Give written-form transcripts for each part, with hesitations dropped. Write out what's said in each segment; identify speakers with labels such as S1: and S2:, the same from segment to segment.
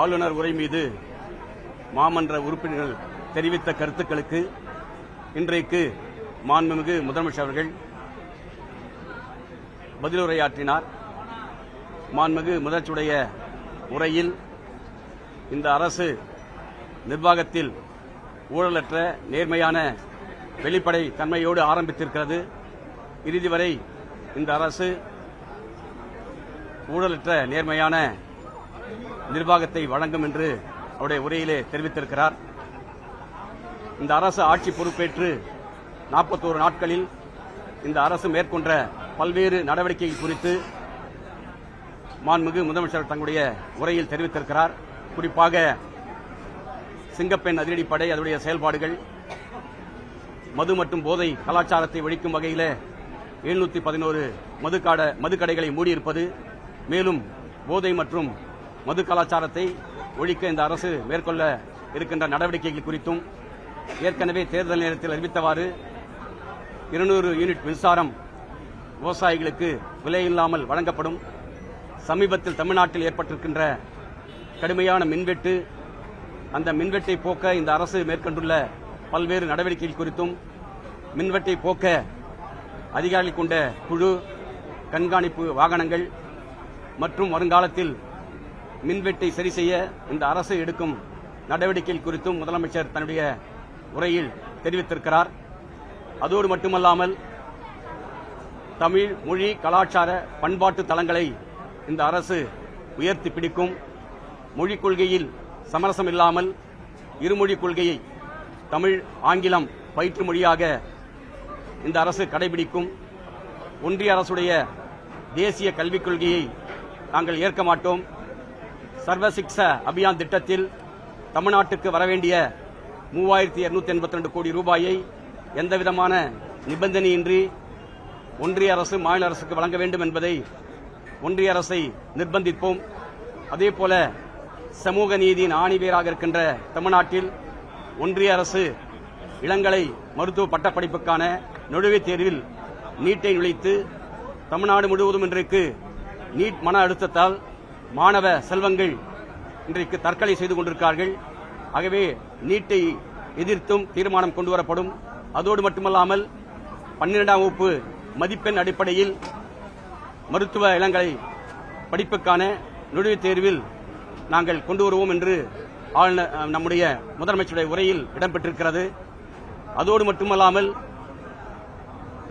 S1: ஆளுநர் உரை மீது மாமன்ற உறுப்பினர்கள் தெரிவித்த கருத்துக்களுக்கு இன்றைக்கு மாண்புமிகு முதலமைச்சர் அவர்கள் பதிலுரையாற்றினார். மாண்புமிகு முதலமைச்சருடைய உரையில் இந்த அரசு நிர்வாகத்தில் ஊழலற்ற நேர்மையான வெளிப்படை தன்மையோடு ஆரம்பித்திருக்கிறது. இறுதி வரை இந்த அரசு ஊழலற்ற நேர்மையான நிர்வாகத்தை வழங்கும் என்று அவருடைய உரையிலே தெரிவித்திருக்கிறார். இந்த அரசு ஆட்சி பொறுப்பேற்று 41 நாட்களில் இந்த அரசு மேற்கொண்ட பல்வேறு நடவடிக்கைகள் குறித்து மாண்புமிகு முதலமைச்சர் தங்களுடைய உரையில் தெரிவித்திருக்கிறார். குறிப்பாக சிங்கப்பெண் அதிரடிப்படை அதனுடைய செயல்பாடுகள், மது மற்றும் போதை கலாச்சாரத்தை ஒழிக்கும் வகையில் 711 மதுக்கடைகளை மூடியிருப்பது, மேலும் போதை மற்றும் மது கலாச்சாரத்தை ஒழிக்க இந்த அரசு மேற்கொள்ள இருக்கின்ற நடவடிக்கைகள் குறித்தும், ஏற்கனவே தேர்தல் நேரத்தில் அறிவித்தவாறு 200 யூனிட் மின்சாரம் விவசாயிகளுக்கு விலையில்லாமல் வழங்கப்படும், சமீபத்தில் தமிழ்நாட்டில் ஏற்பட்டிருக்கின்ற கடுமையான மின்வெட்டு, அந்த மின்வெட்டை போக்க இந்த அரசு மேற்கொண்டுள்ள பல்வேறு நடவடிக்கைகள் குறித்தும், மின்வெட்டை போக்க அதிகாரிகள் கொண்ட குழு, கண்காணிப்பு வாகனங்கள் மற்றும் வருங்காலத்தில் மின்வெட்டை சரி செய்ய இந்த அரசு எடுக்கும் நடவடிக்கைகள் குறித்தும் முதலமைச்சர் தன்னுடைய உரையில் தெரிவித்திருக்கிறார். அதோடு மட்டுமல்லாமல் தமிழ் மொழி கலாச்சார பண்பாட்டு தளங்களை இந்த அரசு உயர்த்தி பிடிக்கும், மொழிக் கொள்கையில் சமரசம் இல்லாமல் இருமொழிக் கொள்கையை தமிழ் ஆங்கிலம் பயிற்று மொழியாக இந்த அரசு கடைபிடிக்கும், ஒன்றிய அரசுடைய தேசிய கல்விக் கொள்கையை நாங்கள் ஏற்க மாட்டோம், சர்வ சிக்ஷா அபியான் திட்டத்தில் தமிழ்நாட்டுக்கு வரவேண்டிய 3282 கோடி ரூபாயை எந்தவிதமான நிபந்தனையின்றி ஒன்றிய அரசு மாநில அரசுக்கு வழங்க வேண்டும் என்பதை ஒன்றிய அரசை நிர்பந்திப்போம். அதேபோல சமூக நீதியின் ஆணிவேராக இருக்கின்ற தமிழ்நாட்டில் ஒன்றிய அரசு இளங்கலை மருத்துவ பட்டப்படிப்புக்கான நுழைவுத் தேர்வில் நீட்டை நுழைத்து தமிழ்நாடு முழுவதும் இன்றைக்கு நீட் மன அழுத்தத்தால் மாணவ செல்வங்கள் இன்றைக்கு தற்கொலை செய்து கொண்டிருக்கிறார்கள். ஆகவே நீட்டை எதிர்த்தும் தீர்மானம் கொண்டுவரப்படும். அதோடு மட்டுமல்லாமல் 12ஆம் வகுப்பு மதிப்பெண் அடிப்படையில் மருத்துவ இளங்கலை படிப்புக்கான நுழைவுத் தேர்வில் நாங்கள் கொண்டு வருவோம் என்று நம்முடைய முதலமைச்சருடைய உரையில் இடம்பெற்றிருக்கிறது. அதோடு மட்டுமல்லாமல்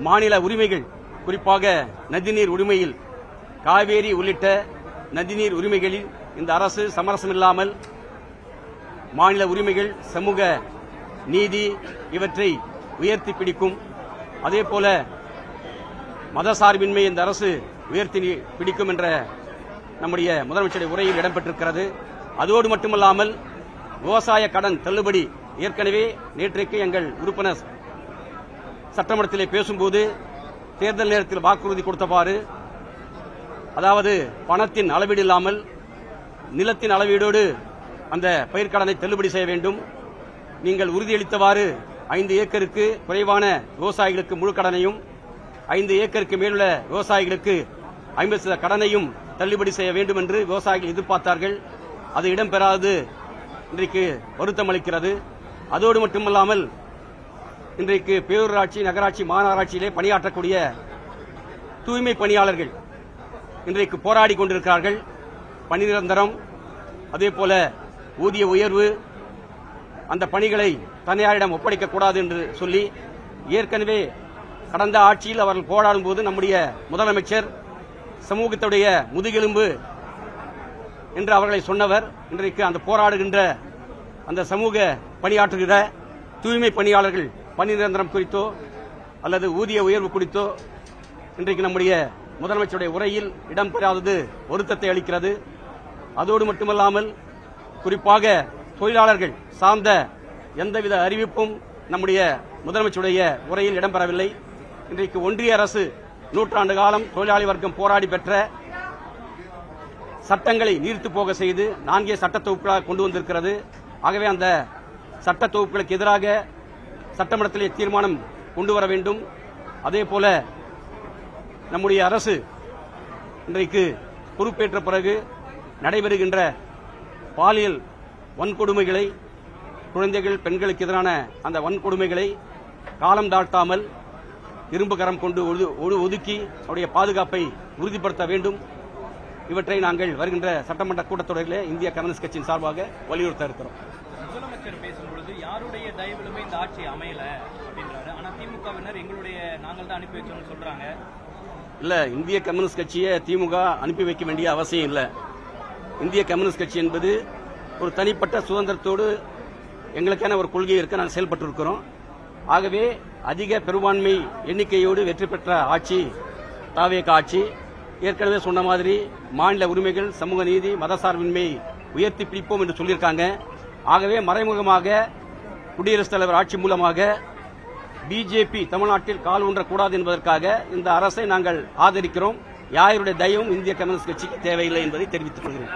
S1: மாநில உரிமைகள், குறிப்பாக நதிநீர் உரிமையில், காவேரி உள்ளிட்ட நதிநீர் உரிமைகளில் இந்த அரசு சமரசமில்லாமல் மாநில உரிமைகள், சமூக நீதி இவற்றை உயர்த்தி பிடிக்கும். அதேபோல மதசார்பின்மை இந்த அரசு உயர்த்தி பிடிக்கும் என்ற நம்முடைய முதலமைச்சருடைய உரையில் இடம்பெற்றிருக்கிறது. அதோடு மட்டுமல்லாமல் விவசாய கடன் தள்ளுபடி, ஏற்கனவே நேற்றைக்கு எங்கள் உறுப்பினர் சட்டமன்றத்திலே பேசும்போது தேர்தல் நேரத்தில் வாக்குறுதி கொடுத்தவாறு, அதாவது பணத்தின் அளவீடு இல்லாமல் நிலத்தின் அளவீடோடு அந்த பயிர்க்கடனை தள்ளுபடி செய்ய வேண்டும். நீங்கள் உறுதியளித்தவாறு 5 ஏக்கருக்கு குறைவான விவசாயிகளுக்கு முழு கடனையும், 5 ஏக்கருக்கு மேலுள்ள விவசாயிகளுக்கு 50% கடனையும் தள்ளுபடி செய்ய வேண்டும் என்று விவசாயிகள் எதிர்பார்த்தார்கள். அது இடம்பெறாது இன்றைக்கு வருத்தம் அளிக்கிறது. அதோடு மட்டுமல்லாமல் இன்றைக்கு பேரூராட்சி, நகராட்சி, மாநகராட்சியிலே பணியாற்றக்கூடிய தூய்மை பணியாளர்கள் இன்றைக்கு போராடி கொண்டிருக்கிறார்கள். பணி நிரந்தரம், அதேபோல ஊதிய உயர்வு, அந்த பணிகளை தனியாரிடம் ஒப்படைக்கக்கூடாது என்று சொல்லி ஏற்கனவே கடந்த ஆட்சியில் அவர்கள் போராடும் போது நம்முடைய முதலமைச்சர் சமூகத்துடைய முதுகெலும்பு என்று அவர்களை சொன்னவர். இன்றைக்கு அந்த போராடுகின்ற அந்த சமூக பணியாற்றுகிற தூய்மை பணியாளர்கள் பணி நிரந்தரம் குறித்தோ அல்லது ஊதிய உயர்வு குறித்தோ இன்றைக்கு நம்முடைய முதலமைச்சருடைய உரையில் இடம்பெறாதது வருத்தத்தை அளிக்கிறது. அதோடு மட்டுமல்லாமல் குறிப்பாக தொழிலாளர்கள் சார்ந்த எந்தவித அறிவிப்பும் நம்முடைய முதலமைச்சருடைய உரையில் இடம்பெறவில்லை. இன்றைக்கு ஒன்றிய அரசு 100 ஆண்டு காலம் தொழிலாளி வர்க்கம் போராடி பெற்ற சட்டங்களை நீர்த்து போக செய்து 4 சட்ட தொகுப்புகளாக கொண்டு வந்திருக்கிறது. ஆகவே அந்த சட்ட தொகுப்புகளுக்கு எதிராக சட்டமன்றத்திலே தீர்மானம் கொண்டு வர வேண்டும். அதேபோல நம்முடைய அரசு இன்றைக்கு பொறுப்பேற்ற பிறகு நடைபெறுகின்ற பாலியல் வன்கொடுமைகளை, குழந்தைகள் பெண்களுக்கு எதிரான அந்த வன்கொடுமைகளை காலம் தாழ்த்தாமல் இரும்பு கரம் கொண்டு ஒதுக்கி அவருடைய பாதுகாப்பை உறுதிப்படுத்த வேண்டும். இவற்றை நாங்கள் வருகின்ற சட்டமன்ற கூட்டத்தொடரிலே இந்திய கம்யூனிஸ்ட் கட்சியின் சார்பாக வலியுறுத்த இருக்கிறோம்.
S2: முதலமைச்சர் பேசும்பொழுது யாருடைய தயவிலுமே இந்த ஆட்சி அமையல அப்படின்றாரு. ஆனா திமுகவினர் எங்களுடைய நாங்கள் தான் அனுப்பி வச்சோம்னு சொல்றாங்க.
S1: இல்ல, இந்திய கம்யூனிஸ்ட் கட்சியை திமுக அனுப்பி வைக்க வேண்டிய அவசியம் இல்லை. இந்திய கம்யூனிஸ்ட் கட்சி என்பது ஒரு தனிப்பட்ட சுதந்திரத்தோடு எங்களுக்கான ஒரு கொள்கை இருக்க நாங்கள் செயல்பட்டு இருக்கிறோம். ஆகவே அதிக பெரும்பான்மை எண்ணிக்கையோடு வெற்றி பெற்ற ஆட்சி தாவேக ஆட்சி. ஏற்கனவே சொன்ன மாதிரி மாநில உரிமைகள், சமூக நீதி, மதசார்பின்மை உயர்த்தி பிடிப்போம் என்று சொல்லியிருக்காங்க. ஆகவே மறைமுகமாக குடியரசுத் தலைவர் ஆட்சி மூலமாக பிஜேபி தமிழ்நாட்டில் கால் ஊன்றக்கூடாது என்பதற்காக இந்த அரசை நாங்கள் ஆதரிக்கிறோம். யாருடைய தயவும் இந்திய கம்யூனிஸ்ட் கட்சிக்கு தேவையில்லை என்பதை தெரிவித்துக் கொள்கிறேன்.